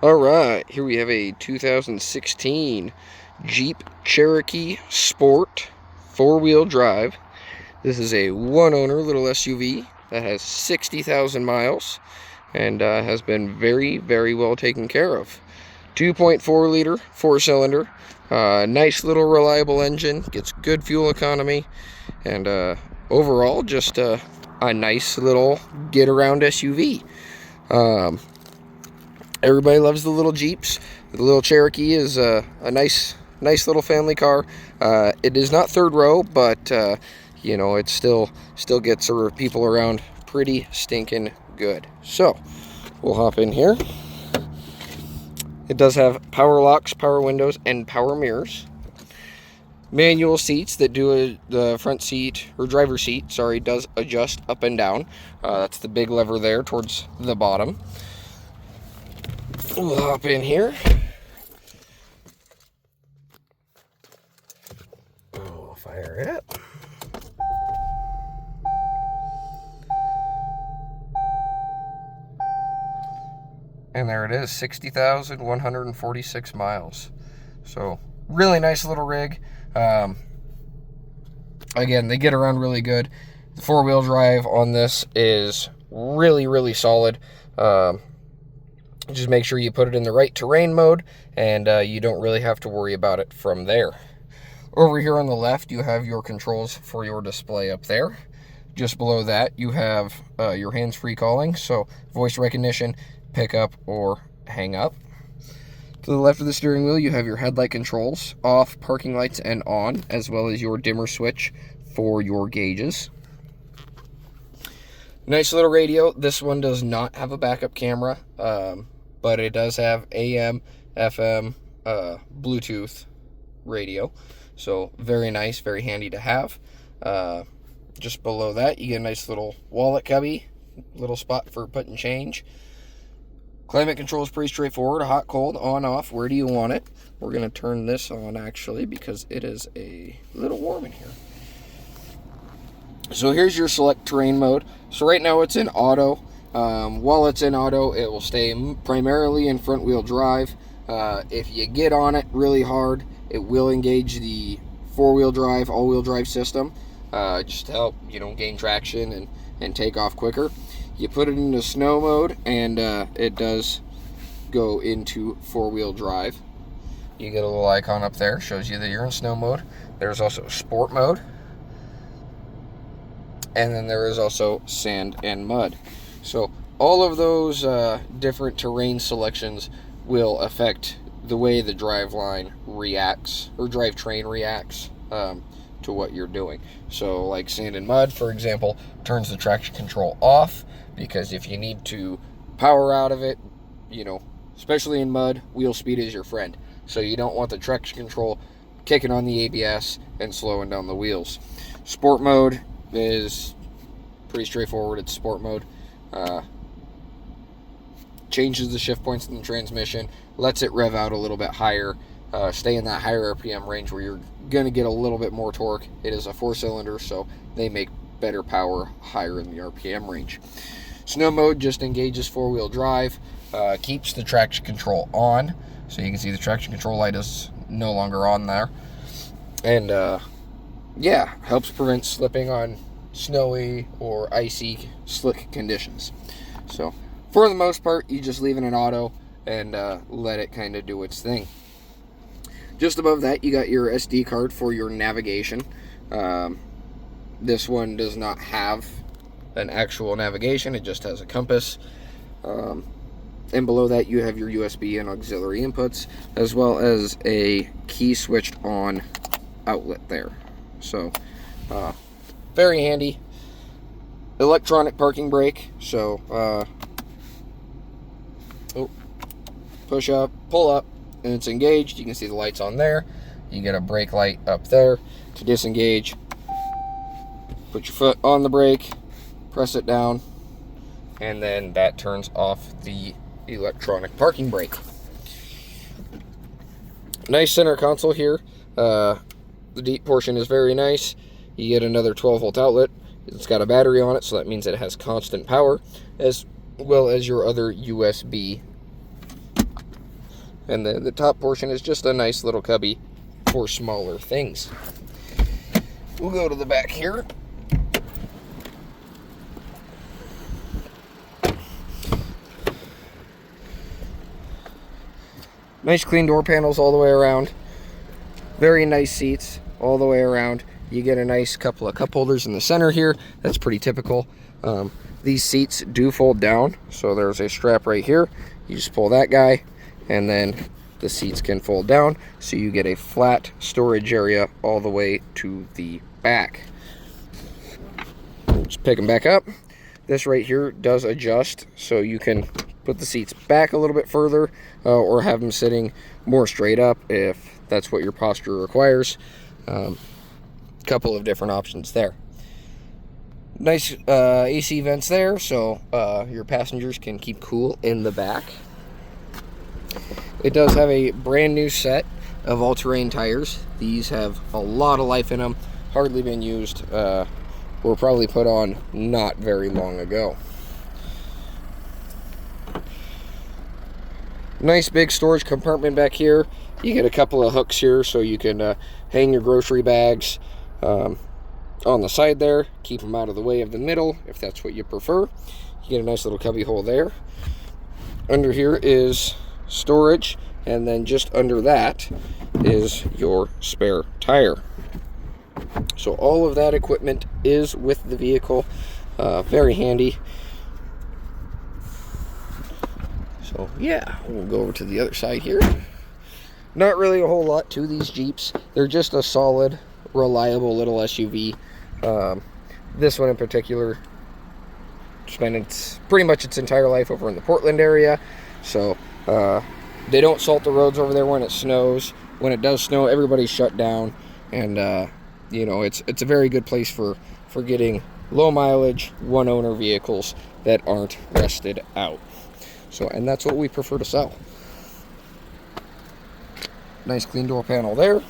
Alright, here we have a 2016 Jeep Cherokee Sport 4-wheel drive. This is a one-owner little SUV that has 60,000 miles and has been very, very well taken care of. 2.4 liter, 4-cylinder, nice little reliable engine, gets good fuel economy, and overall just a nice little get-around SUV. Everybody loves the little Jeeps. The little Cherokee is a nice little family car. It is not third row, but you know, it still gets people around pretty stinking good. So we'll hop in here. It does have power locks, power windows, and power mirrors. Manual seats that do the front seat, or driver seat, sorry, does adjust up and down. That's the big lever there towards the bottom. We'll hop in here. We'll fire it up. And there it is, 60,146 miles. So, really nice little rig. Again, they get around really good. The 4-wheel drive on this is really, really solid. Just make sure you put it in the right terrain mode, and you don't really have to worry about it from there. Over here on the left, you have your controls for your display up there. Just below that, you have your hands-free calling, so voice recognition, pick up or hang up. To the left of the steering wheel, you have your headlight controls, off, parking lights, and on, as well as your dimmer switch for your gauges. Nice little radio. This one does not have a backup camera, but it does have AM, FM, Bluetooth radio. So very nice, very handy to have. Just below that, you get a nice little wallet cubby, little spot for putting change. Climate control is pretty straightforward. Hot, cold, on, off. Where do you want it? We're going to turn this on, actually, because it is a little warm in here. So here's your select terrain mode. So right now it's in auto. While it's in auto, it will stay primarily in front wheel drive. If you get on it really hard, it will engage the 4-wheel drive, all-wheel drive system, just to help, you know, gain traction and take off quicker. You put it into snow mode, and it does go into 4-wheel drive. You get a little icon up there, shows you that you're in snow mode. There's also sport mode. And then there is also sand and mud. So all of those different terrain selections will affect the way the driveline reacts, or drivetrain reacts to what you're doing. So like sand and mud, for example, turns the traction control off, because if you need to power out of it, you know, especially in mud, wheel speed is your friend. So you don't want the traction control kicking on the ABS and slowing down the wheels. Sport mode is pretty straightforward. It's sport mode. Changes the shift points in the transmission, lets it rev out a little bit higher, stay in that higher RPM range where you're going to get a little bit more torque. It is a 4-cylinder, so they make better power higher in the RPM range. Snow mode just engages 4-wheel drive, keeps the traction control on, so you can see the traction control light is no longer on there, and yeah, helps prevent slipping on snowy or icy slick conditions. So for the most part, you just leave it in auto and let it kind of do its thing. Just above that, you got your SD card for your navigation. This one does not have an actual navigation, it just has a compass. And below that, you have your USB and auxiliary inputs, as well as a key switched on outlet there. So very handy. Electronic parking brake, so push up, pull up, and it's engaged. You can see the lights on there. You get a brake light up there. To disengage, put your foot on the brake, press it down, and then that turns off the electronic parking brake. Nice center console here. The deep portion is very nice. You get another 12-volt outlet. It's got a battery on it, so that means it has constant power, as well as your other USB And the top portion is just a nice little cubby for smaller things. We'll go to the back here. Nice clean door panels all the way around. Very nice seats all the way around. You get a nice couple of cup holders in the center here. That's pretty typical. These seats do fold down, so there's a strap right here. You just pull that guy, and then the seats can fold down, so you get a flat storage area all the way to the back. Just pick them back up. This right here does adjust, so you can put the seats back a little bit further, or have them sitting more straight up if that's what your posture requires. Couple of different options there. Nice AC vents there, so your passengers can keep cool in the back. It does have a brand new set of all-terrain tires. These have a lot of life in them, hardly been used, were probably put on not very long ago. Nice big storage compartment back here. You get a couple of hooks here so you can hang your grocery bags on the side there. Keep them out of the way of the middle if that's what you prefer. You get a nice little cubby hole there. Under here is storage, and then just under that is your spare tire. So all of that equipment is with the vehicle. Very handy. So yeah, we'll go over to the other side here. Not really a whole lot to these Jeeps. They're just a solid, reliable little SUV. This one in particular spent pretty much its entire life over in the Portland area. So they don't salt the roads over there when it snows. When it does snow, everybody's shut down. And you know, it's a very good place for getting low mileage, one owner vehicles that aren't rested out. So, and that's what we prefer to sell. Nice clean door panel there.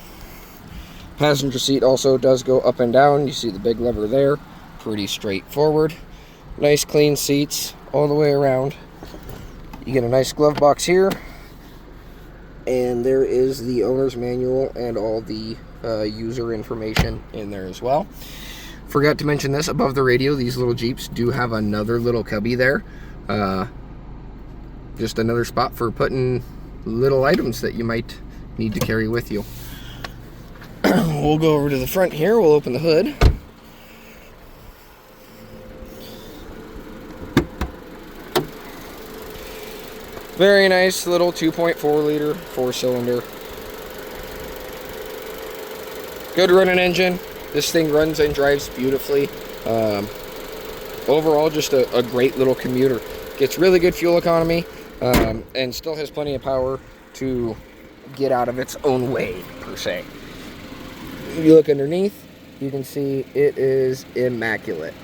Passenger seat also does go up and down. You see the big lever there. Pretty straightforward. Nice clean seats all the way around. You get a nice glove box here. And there is the owner's manual and all the user information in there as well. Forgot to mention this, above the radio, these little Jeeps do have another little cubby there. Just another spot for putting little items that you might need to carry with you. We'll go over to the front here. We'll open the hood. Very nice little 2.4 liter 4-cylinder. Good running engine. This thing runs and drives beautifully. Overall, just a great little commuter. Gets really good fuel economy, and still has plenty of power to get out of its own way, per se. If you look underneath, you can see it is immaculate.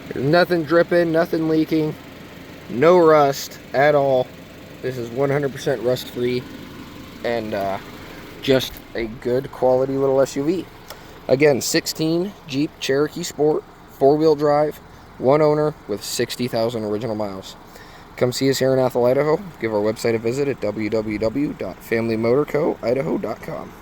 There's nothing dripping, nothing leaking, no rust at all. This is 100% rust-free, and just a good quality little SUV. Again, 16 Jeep Cherokee Sport, 4-wheel drive, one owner with 60,000 original miles. Come see us here in Athol, Idaho. Give our website a visit at www.familymotorcoidaho.com.